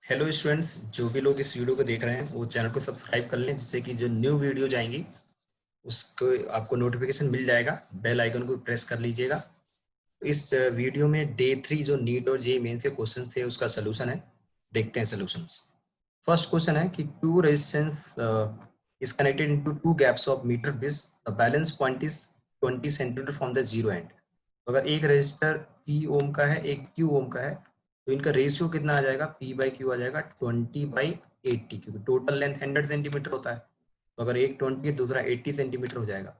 Hello students, जो भी लोग इस वीडियो को देख रहे हैं वो चैनल को सब्सक्राइब कर लें, जिससे कि जो न्यू वीडियो जाएंगी उसको आपको नोटिफिकेशन मिल जाएगा। बेल आइकन को प्रेस कर लीजिएगा। तो इस वीडियो में डे 3 जो नीट और जे मेन से क्वेश्चन थे उसका सोल्यूशन है। देखते हैं सोल्यूशंस। फर्स्ट क्वेश्चन है कि two resistance is connected into two gaps of meter width. The balance point is 20 centimetre from the zero and. अगर एक रजिस्टर P ओम का है, एक Q ओम का है, तो इनका रेशियो कितना आ जाएगा? P बाई क्यू आ जाएगा 20/80, क्योंकि टोटल लेंथ 100 सेंटीमीटर होता है। तो अगर एक 20 है, दूसरा 80 सेंटीमीटर हो जाएगा।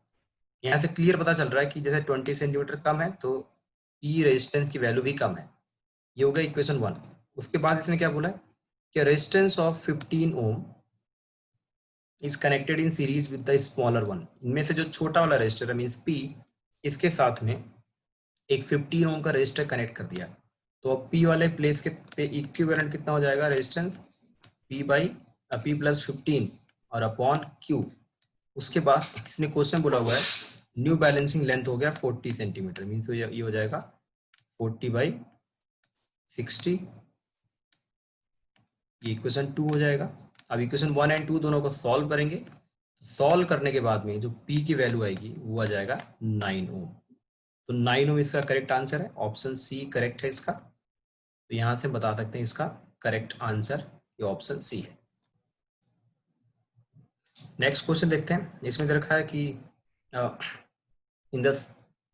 यहाँ से क्लियर पता चल रहा है कि जैसे 20 सेंटीमीटर कम है तो P रेजिस्टेंस की वैल्यू भी कम है। ये हो गया इक्वेशन 1। उसके बाद इसने क्या बोला है कि resistance of 15 ohm is connected in series with the smaller one. इनमें से जो छोटा वाला रेजिस्टर है मींस P, इसके साथ में एक 15 ओम का रेजिस्टर कनेक्ट कर दिया। तो अब P वाले प्लेस के पे इक्विवेलेंट कितना हो जाएगा? रेजिस्टेंस P प्लस 15 और अपॉन Q। उसके बाद इसने क्वेश्चन बोला हुआ है न्यू बैलेंसिंग लेंथ हो गया 40 सेंटीमीटर, मीन्स ये हो जाएगा 40/60। ये इक्वेशन 2 हो जाएगा। अब इक्वेशन 1 एंड 2 दोनों को सॉल्व करेंगे। सॉल्व करने के बाद में जो P की वैल्यू आएगी वो आ जाएगा 9 ओम। तो 9 ओम इसका करेक्ट आंसर है। ऑप्शन सी करेक्ट है इसका। तो यहाँ से बता सकते हैं इसका करेक्ट आंसर ये ऑप्शन सी है। नेक्स्ट क्वेश्चन देखते हैं। इसमें दे रखा है कि in the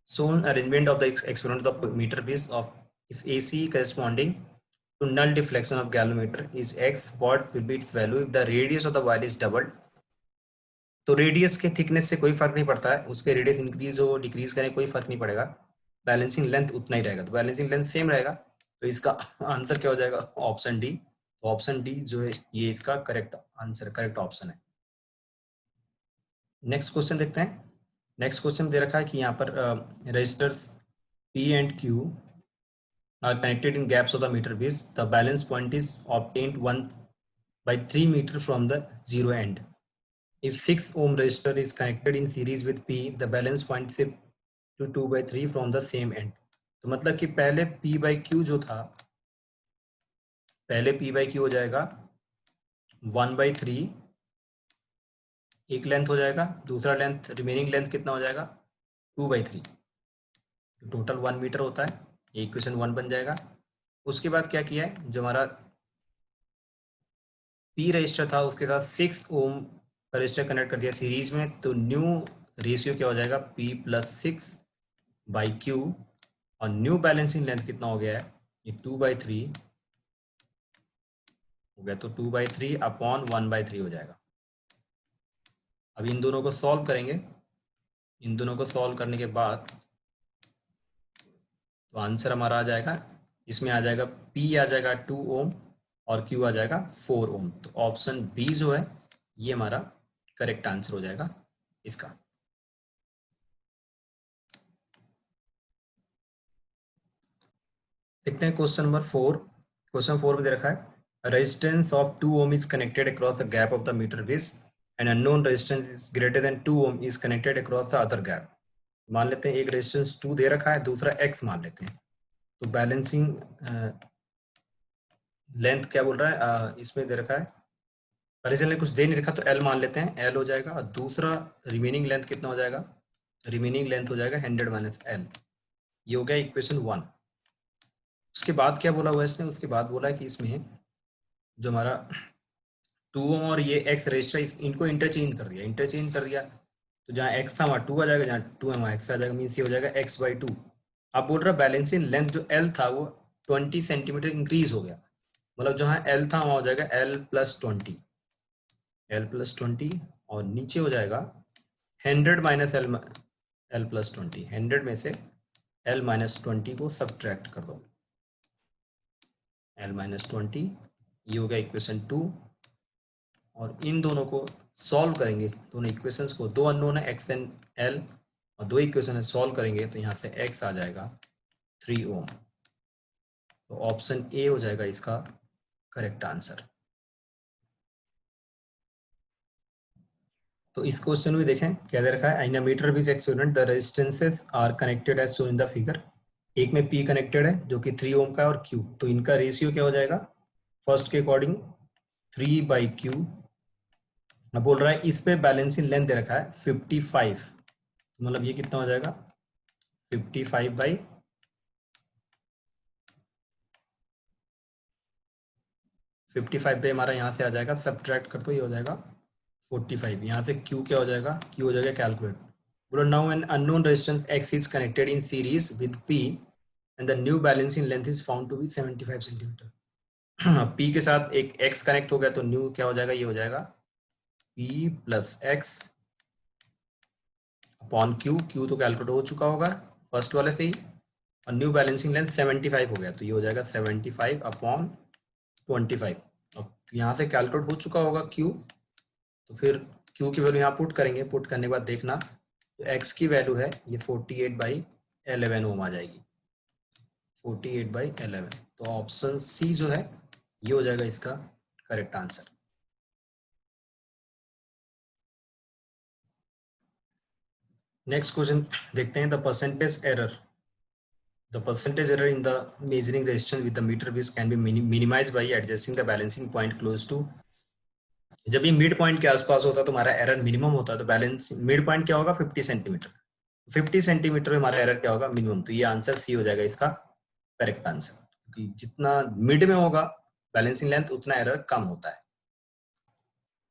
shown arrangement of the experiment of meter base of if AC corresponding to null deflection of galvanometer is x, what will be its value if the radius of the wire is doubled? तो radius के thickness से कोई फर्क नहीं पड़ता है, उसके radius increase हो डिक्रीज करें कोई फर्क नहीं पड़ेगा, बैलेंसिंग लेंथ उतना ही रहेगा। तो बैलेंसिंग लेंथ सेम रहेगा, तो इसका आंसर क्या हो जाएगा? Option D. तो ऑप्शन डी जो है ये इसका करेक्ट आंसर, करेक्ट ऑप्शन है। नेक्स्ट क्वेश्चन देखते हैं। नेक्स्ट क्वेश्चन दे रखा है कि यहाँ पर registers P and Q are connected in gaps of the meter base. The balance point is obtained 1/3 meter from the zero end. If 6 ohm resistor is connected in series with P, the balance point shift to 2/3 from the same end. तो मतलब कि पहले P by Q जो था, पहले P by Q हो जाएगा 1/3, एक लेंथ हो जाएगा, दूसरा लेंथ रिमेनिंग लेंथ कितना हो जाएगा? 2/3, टोटल 1 मीटर होता है। ये इक्वेशन 1 बन जाएगा। उसके बाद क्या किया है, जो हमारा P रजिस्टर था उसके साथ 6 ओम का रजिस्टर कनेक्ट कर दिया सीरीज में, तो न्यू रेशियो क्या हो जाएगा? P प्लस 6/Q, और न्यू बैलेंसिंग लेंथ कितना हो गया है? ये 2/3 हो गया, तो 2/3 अपॉन 1/3 हो जाएगा। अब इन दोनों को सॉल्व करेंगे। इन दोनों को सॉल्व करने के बाद तो आंसर हमारा आ जाएगा, इसमें आ जाएगा P आ जाएगा 2 ओम और Q आ जाएगा 4 ओम। तो ऑप्शन बी जो है ये हमारा करेक्ट आंसर हो जाएगा इसका। देखते हैं क्वेश्चन नंबर 4। क्वेश्चन 4 में दे रखा है resistance of 2 ohm is connected across the gap of the meter base and unknown resistance is greater than 2 ohm is connected across the other gap. मान लेते हैं एक रेजिस्टेंस 2 दे रखा है, दूसरा x मान लेते हैं। तो बैलेंसिंग लेंथ क्या बोल रहा है? इसमें दे रखा है, पहले से कुछ दे नहीं रखा, तो L मान लेते हैं, L हो जाएगा। और दूसरा रिमेनिंग लेंथ कितना हो जाएगा? रिमेनिंग लेंथ हो जाएगा 100 माइनस L। ये हो गया इक्वेशन 1। उसके बाद क्या बोला हुआ इसने? उसके बाद बोला कि इसमें जो हमारा 2 ओम और ये x रजिस्टर इनको इंटरचेंज कर दिया। इंटरचेंज कर दिया तो जहाँ x था वहाँ 2 आ जाएगा, जहाँ 2 है वहाँ x आ जाएगा, मीन्स ये हो जाएगा x/2। अब बोल रहा बैलेंसिंग लेंथ जो L था वो 20 सेंटीमीटर इंक्रीज हो गया, मतलब जहाँ L था वहाँ हो जाएगा L प्लस 20, और नीचे हो जाएगा 100 माइनस L प्लस 20। 100 में से L माइनस 20 को सब्ट्रैक्ट कर दो, L माइनस 20। ये हो गया इक्वेशन 2। और इन दोनों को सॉल्व करेंगे, दोनों इक्वेशंस को, दो अननोन है x एंड L, और दो इक्वेशन है, सॉल्व करेंगे तो यहाँ से x आ जाएगा 3 ओम। तो ऑप्शन ए हो जाएगा इसका करेक्ट आंसर। तो इस क्वेश्चन में देखें क्या दे रखा है, in a metre bridge experiment the resistances are connected as shown in the figure. एक में P कनेक्टेड है जो कि 3 ओम का है और Q, तो इनका रेशियो क्या हो जाएगा? फर्स्ट के अकॉर्डिंग 3/q, अब बोल रहा है इस पे बैलेंसिंग लेंथ दे रखा है 55, मतलब ये कितना हो जाएगा 55 पे हमारा यहाँ से आ जाएगा, सब्ट्रैक्ट कर तो ये हो जाएगा 45, यहाँ से q क्या हो जाएगा, q हो जाएगा कैलकुलेट। बोलो now an unknown resistance x is connected in series with p and the new balancing length is found to be 75 centimetre. p के साथ एक x कनेक्ट हो गया तो न्यू क्या हो जाएगा, ये हो जाएगा p plus x upon q, q तो कैलकुलेट हो चुका होगा फर्स्ट वाले से ही, और न्यू बैलेंसिंग लेंथ 75 हो गया तो ये हो जाएगा 75 अपॉन 25। अब यहाँ से कैलकुलेट हो चुका होगा q, तो फिर q की वैल्यू यहाँ पुट करेंगे, पुट करने के बाद देखना तो x की वैल्यू है ये 48/11 ओम आ जाएगी, 48/11। तो ऑप्शन सी जो है ये हो जाएगा इसका करेक्ट आंसर। नेक्स्ट क्वेश्चन देखते हैं, the percentage error in the measuring resistance with the meter base can be minimized by adjusting the balancing point close to, जब ये मिड पॉइंट के आसपास होता है तो हमारा एरर मिनिमम होता है, तो बैलेंस मिड पॉइंट क्या होगा 50 सेंटीमीटर, 50 सेंटीमीटर में हमारा एरर क्या होगा मिनिमम, तो ये आंसर सी हो जाएगा इसका करेक्ट आंसर, क्योंकि जितना मिड में होगा बैलेंसिंग लेंथ उतना एरर कम होता है।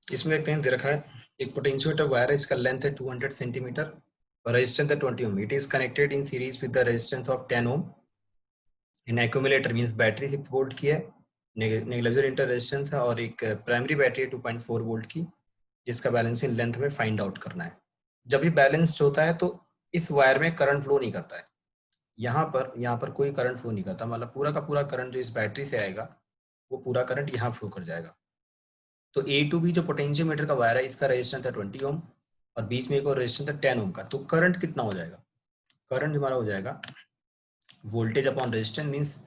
इसमें देखते हैं दे रखा है एक पोटेंशियोमीटर वायर है, इसका लेंथ है 200 सेंटीमीटर और रेजिस्टेंस है 20 ohm, it is connected in series with the resistance of 10 ohm, in accumulator means battery 6 volt की है, नेग्लिजिबल इंटर रेजिस्टेंस है, और एक प्राइमरी बैटरी है 2.4 वोल्ट की, जिसका बैलेंसिंग लेंथ में फाइंड आउट करना है। जब भी बैलेंस्ड होता है तो इस वायर में करंट फ्लो नहीं करता है, यहाँ पर कोई करंट फ्लो नहीं करता, मतलब पूरा का पूरा करंट जो इस बैटरी से आएगा वो पूरा करंट यहाँ फ्लो कर जाएगा। तो ए टू बी जो पोटेंशियोमीटर का वायर है इसका रेजिस्टेंस है 20 ओम और बीच में एक और रेजिस्टेंस है 10 ओम का, तो करंट कितना हो जाएगा, करंट हमारा हो जाएगा voltage upon resistance means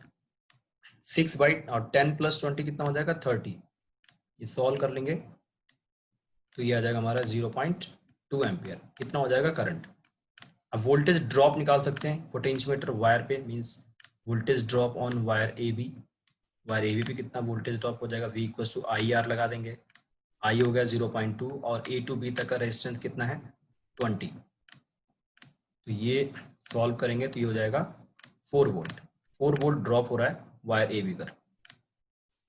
6 by और 10 प्लस 20 कितना हो जाएगा 30, ये सॉल्व कर लेंगे तो ये आ जाएगा हमारा 0.2 एम्पियर, कितना हो जाएगा करंट। अब वोल्टेज ड्रॉप निकाल सकते हैं पोटेंशियोमीटर वायर पे, means voltage drop on wire A B, wire A B पे कितना वोल्टेज ड्रॉप हो जाएगा, V equal to I R लगा देंगे, I हो गया 0.2 और A टू B तक का रेजिस्टेंस कितना है 20, तो ये सॉल्व करेंगे तो ये हो जाएगा 4 वोल्ट, 4 वोल्ट ड्रॉप हो रहा है वायर ए बी पर।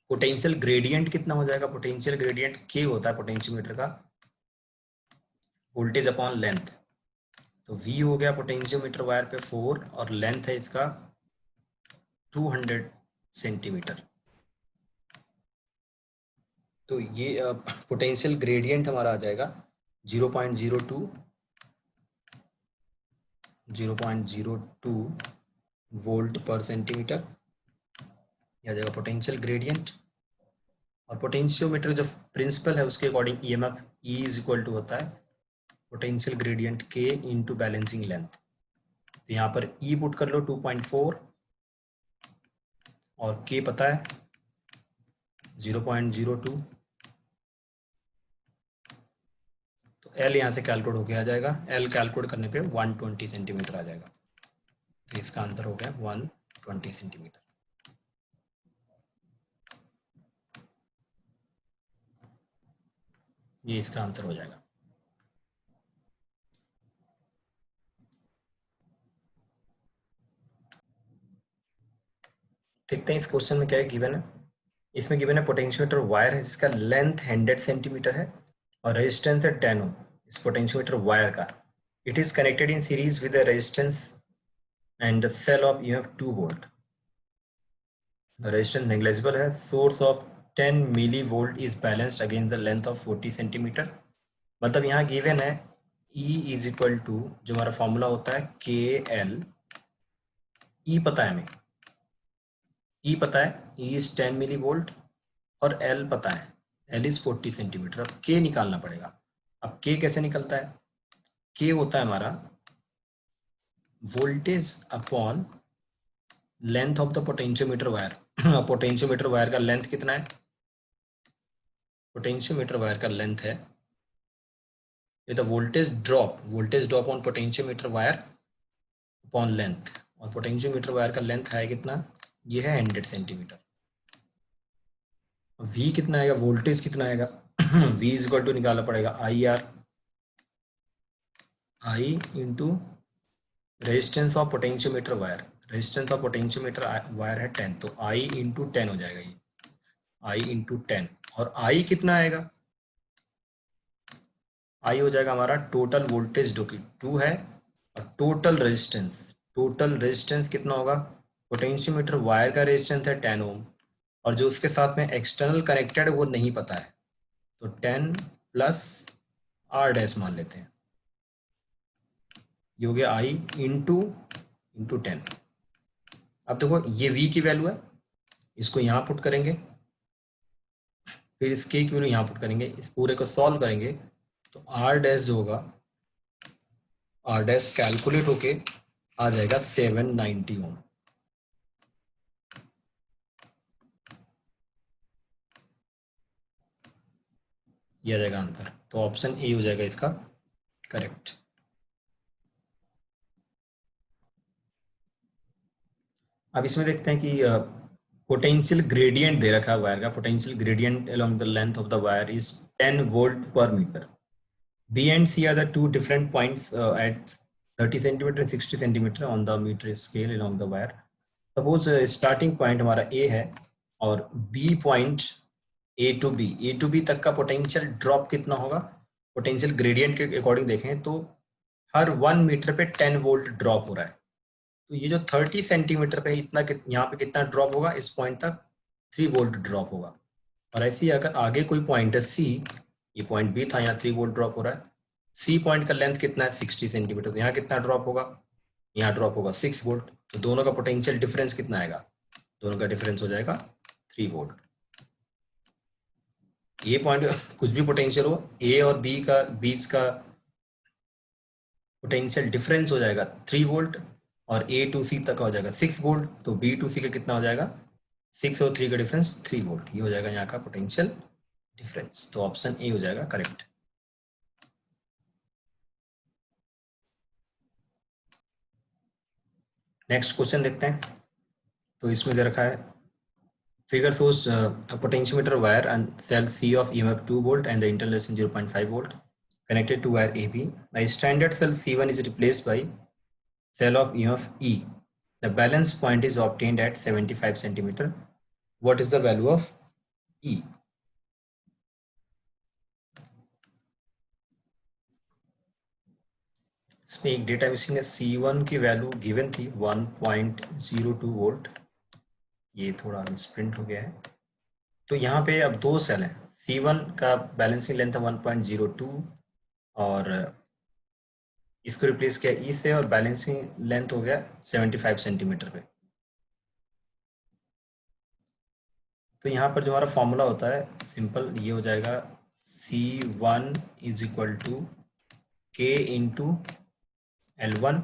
पोटेंशियल ग्रेडियंट कितना हो जाएगा, पोटेंशियल ग्रेडियंट K होता है पोटेंशियोमीटर का, वोल्टेज अपॉन लेंथ, तो V हो गया पोटेंशियोमीटर वायर पे 4 और लेंथ है इसका 200 सेंटीमीटर, तो ये पोटेंशियल ग्रेडियंट हमारा आ जाएगा 0.02 वोल्ट पर सेंटीमीटर, यह आ जाएगा पोटेंशियल ग्रेडियंट। और पोटेंशियोमीटर जो प्रिंसिपल है उसके according EMF E is equal to होता है potential gradient K into balancing length, तो यहाँ पर E पुट कर लो 2.4 और K पता है 0.02, तो L यहाँ से कैलकुलेट होके आ जाएगा, L कैलकुलेट करने पे 120 सेंटीमीटर आ जाएगा, तो इसका आंसर हो गया 120 सेंटीमीटर। ये इसका आंसर हो जाएगा। देखते हैं इस क्वेश्चन में क्या है गिवन है, इसमें गिवन है पोटेंशियोमीटर वायर है जिसका लेंथ 100 सेंटीमीटर है और रेजिस्टेंस है 10 ओम, इस पोटेंशियोमीटर वायर का, it is connected in series with the resistance and cell of EMF 2 volt, resistance negligible है, source of 10 millivolt is balanced against the length of 40 centimetre, मतलब यहाँ given है E is equal to जो हमारा formula होता है KL, E पता है हमें, E पता है E इज 10 मिली वोल्ट और L पता है L इज 40 सेंटीमीटर, अब K निकालना पड़ेगा। अब K कैसे निकलता है, K होता है हमारा voltage upon length of the potentiometer wire, potentiometer wire का लेंथ कितना है, पोटेंशियोमीटर वायर का लेंथ है ये the voltage drop on potentiometer wire upon length, और पोटेंशियोमीटर वायर का लेंथ है कितना, ये है 100 सेंटीमीटर, V कितना आएगा, वोल्टेज कितना आएगा, V इज इक्वल टू निकालना पड़ेगा I into resistance of potentiometer wire. Resistance of potentiometer wire है 10, तो I इंटू 10 हो जाएगा ये, I इंटू 10। और I कितना आएगा, I हो जाएगा हमारा टोटल वोल्टेज जो कि 2 है, और टोटल रेजिस्टेंस कितना होगा, पोटेंशियोमीटर वायर का रेजिस्टेंस है 10 ओम, और जो उसके साथ में एक्सटर्नल कनेक्टेड है वो नहीं पता है, तो 10 प्लस R डैश मान लेते हैं, ये हो गया I इंटू 10। अब देखो ये V की वैल्यू है, इसको यहाँ पुट करेंगे, फिर इस K की वैल्यू यहाँ पुट करेंगे, इस पूरे को सॉल्व करेंगे, तो R डैश जो होगा, R डैश कैलकुलेट होके आ जाएगा 790 ओम। ये आ जाएगा आंसर, तो ऑप्शन ए हो जाएगा इसका करेक्ट। अब इसमें देखते हैं कि पोटेंशियल ग्रेडियंट दे रखा है वायर का, potential gradient along the length of the wire is 10 volt per metre. B and C are the two different points at 30 centimetre and 60 centimetre on the metre scale along the wire. Suppose starting point हमारा A है और B point A to B तक का potential drop कितना होगा, potential gradient के according देखें तो हर 1 मीटर पे 10 वोल्ट ड्रॉप हो रहा है, तो ये जो 30 सेंटीमीटर पे इतना यहाँ पे कितना ड्रॉप होगा, इस पॉइंट तक 3 वोल्ट ड्रॉप होगा। और ऐसे ही अगर आगे कोई पॉइंट है सी, ये पॉइंट बी था, यहाँ 3 वोल्ट ड्रॉप हो रहा है, सी पॉइंट का लेंथ कितना है 60 सेंटीमीटर, तो यहाँ कितना ड्रॉप होगा, यहाँ ड्रॉप होगा 6 वोल्ट, तो दोनों का पोटेंशियल डिफरेंस कितना आएगा, दोनों का डिफरेंस हो जाएगा 3 वोल्ट। ये पॉइंट कुछ भी पोटेंशियल हो, ए और बी का बीच का पोटेंशियल डिफरेंस हो जाएगा 3 वोल्ट, और ए टू सी तक हो जाएगा 6 वोल्ट, तो बी टू सी का कितना हो जाएगा, 6 और 3 का डिफरेंस 3 वोल्ट, ये हो जाएगा यहाँ का पोटेंशियल डिफरेंस, तो ऑप्शन ए हो जाएगा करेक्ट। नेक्स्ट क्वेश्चन देखते हैं, तो इसमें दे रखा है figure shows a potentiometer wire and cell C of EMF 2 volt and the internal resistance 0.5 volt connected to wire AB. A standard cell C1 is replaced by cell of EMF E. The balance point is obtained at 75 centimeter. What is the value of E? इसमें एक data missing है, C1 की value given थी 1.02 volt, ये थोड़ा misprint हो गया है, तो यहाँ पे अब 2 सेल हैं, C1 का बैलेंसिंग लेंथ है 1.02 और इसको रिप्लेस किया ई से और बैलेंसिंग लेंथ हो गया 75 सेंटीमीटर पे। तो यहाँ पर जो हमारा फॉर्मूला होता है सिंपल, ये हो जाएगा C1 इज इक्वल टू के इंटू L1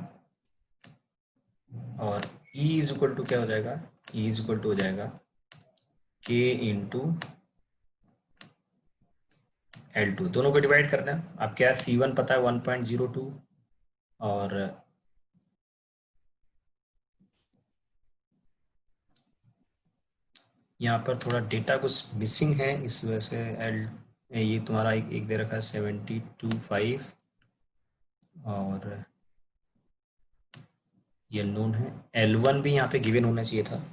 और E इज इक्वल टू क्या हो जाएगा, E इज इक्वल टू हो जाएगा के इंटू L2, दोनों को डिवाइड करना है। अब क्या है, C1 पता है 1.02 और यहाँ पर थोड़ा डेटा कुछ मिसिंग है, इस वजह से ये तुम्हारा एक दे रखा है 72.5 और ये नोन है, L1 भी यहाँ पे गिवन होना चाहिए था,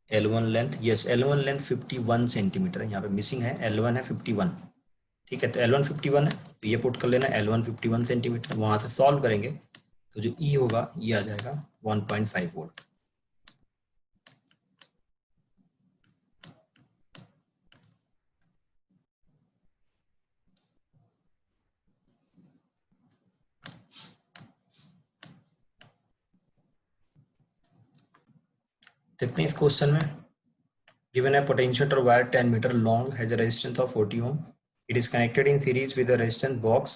L1 length, yes L1 length 51 centimetre है, यहाँ पे मिसिंग है, L1 है 51, ठीक है, तो L1 51 है, तो ये पुट कर लेना L1 51 सेंटीमीटर, वहाँ से सॉल्व करेंगे तो जो E होगा ये आ जाएगा 1.5 वोल्ट। देखते हैं इस क्वेश्चन में, given a potentiometer wire 10 meter long has a resistance of 40 ohm. It is connected in series with a resistance box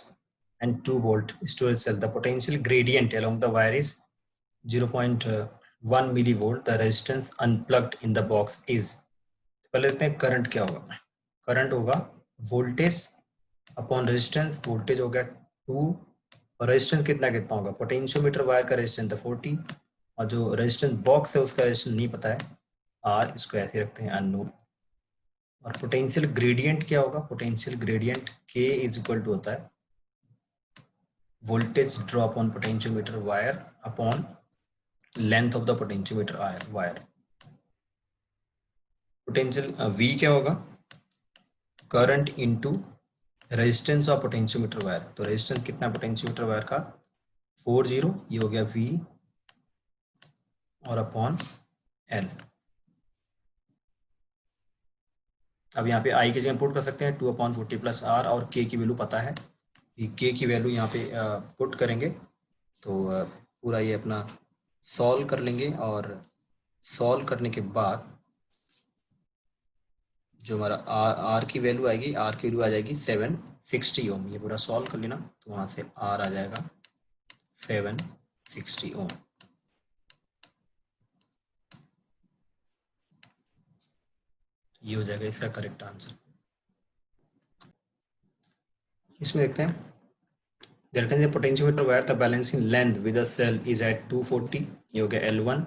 and 2 volt storage cell. The potential gradient along the wire is 0.1 millivolt. The resistance unplugged in the box is, पहले देखते हैं current क्या होगा, current होगा voltage upon resistance, voltage हो गया 2 और resistance कितना कितना होगा, पोटेंशियोमीटर वायर का रेजिस्टेंस था 40 और जो रेजिस्टेंस बॉक्स है उसका रेजिस्टेंस नहीं पता है R, इसको ऐसे रखते हैं अननोन, और पोटेंशियल ग्रेडियंट क्या होगा? Potential gradient K is equal to होता है voltage drop on potentiometer wire upon length of the potentiometer wire. Potential V क्या होगा? Current into resistance of potentiometer wire. तो रेजिस्टेंस कितना पोटेंशियोमीटर वायर का? 40, ये हो गया V और अपॉन L। अब यहाँ पे I की जगह पुट कर सकते हैं 2/40 प्लस R, और K की वैल्यू पता है, K की वैल्यू यहाँ पे पुट करेंगे तो पूरा ये अपना सॉल्व कर लेंगे, और सॉल्व करने के बाद जो हमारा R की वैल्यू आएगी, R की वैल्यू आ जाएगी 760 ओम। ये पूरा सॉल्व कर लेना तो वहाँ से R आ जाएगा 760 ओम। ये हो जाएगा इसका करेक्ट आंसर। इसमें देखते हैं, there can be a potentiometer where the balancing length with the cell is at 240, ये हो गया L1।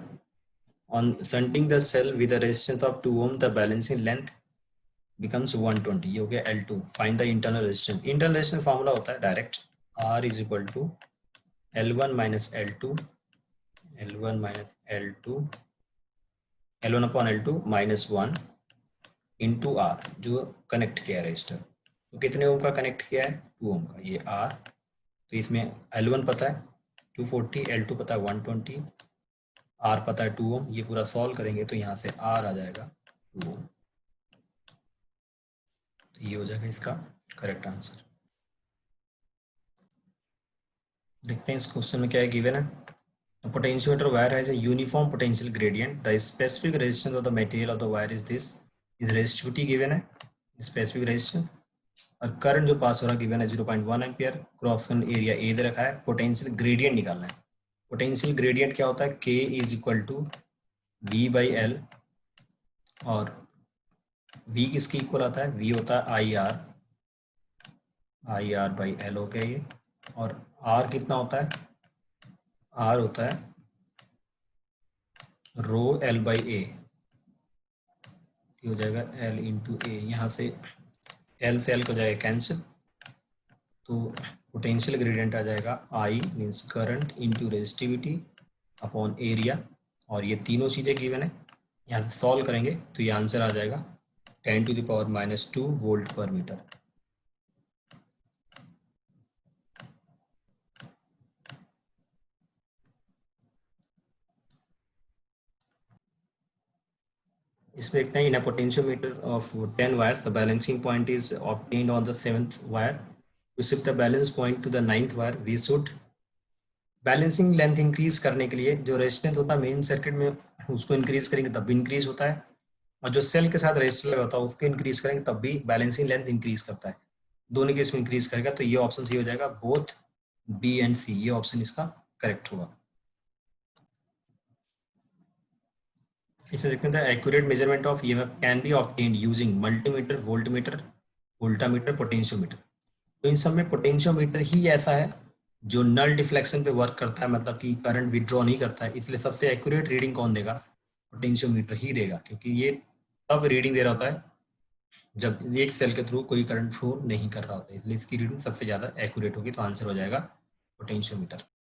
on shunting the cell with a resistance of 2 ohm the balancing length becomes 120, ये हो गया L2। find the internal resistance। internal resistance formula होता है direct R is equal to L1 minus L2, L1 minus L2, L1 upon L2 minus 1 into R, जो connect किया है register. तो कितने ओम का कनेक्ट किया है? 2 ओम का, ये R। तो इसमें L1 पता है 240, L2 पता है 120, R पता है 2 ओम। ये पूरा सॉल्व करेंगे तो यहाँ से R आ जाएगा 2 ओम। तो ये हो जाएगा इसका करेक्ट आंसर। देखते हैं इस क्वेश्चन में क्या है गिवन है। Potentiometer wire has a uniform potential gradient, the specific resistance of the material of the wire is this. इस रेजिस्टिविटी गिवन है, स्पेसिफिक रेजिस्टेंस, और करंट जो पास हो रहा है गिवन है 0.1 ampere, cross section area A दे रखा है, पोटेंशियल ग्रेडियंट निकालना है। पोटेंशियल ग्रेडियंट क्या होता है? K is equal to V/L, और V किसके इक्वल आता है? V होता है IR/L हो गया ये। और R कितना होता है? R होता है रो L/A, हो जाएगा L इंटू A। यहाँ से L से L को जाएगा कैंसिल, तो पोटेंशियल ग्रेडियंट आ जाएगा I means current into resistivity upon area, और ये तीनों चीज़ें गिवन है। यहाँ से सॉल्व करेंगे तो ये आंसर आ जाएगा 10⁻⁻2 वोल्ट पर मीटर। इसमें देखते हैं, in a potentiometer of 10 wires the balancing point is obtained on the 7th wire, to shift the balance point to the 9th wire we should. Balancing length increase करने के लिए जो resistance होता है main circuit में, उसको increase करेंगे तब भी इंक्रीज होता है, और जो सेल के साथ रेजिस्टर लगा होता है उसको इंक्रीज करेंगे तब भी बैलेंसिंग लेंथ इंक्रीज करता है। दोनों केस में इंक्रीज करेगा, तो ये ऑप्शन सी हो जाएगा, बोथ बी एंड सी, ये ऑप्शन इसका करेक्ट होगा। इसमें देखते हैं, accurate measurement of EMF can be obtained using multimeter, voltmeter, voltameter, potentiometer. तो इन सब में पोटेंशियोमीटर ही ऐसा है जो नल डिफ्लेक्शन पे वर्क करता है, मतलब कि करंट विड्रॉ नहीं करता है, इसलिए सबसे एक्यूरेट रीडिंग कौन देगा? पोटेंशियोमीटर ही देगा, क्योंकि ये तब रीडिंग दे रहा होता है जब एक सेल के थ्रू कोई करंट फ्लो नहीं कर रहा होता है, इसलिए इसकी रीडिंग सबसे ज़्यादा एक्यूरेट होगी। तो आंसर हो जाएगा पोटेंशियोमीटर।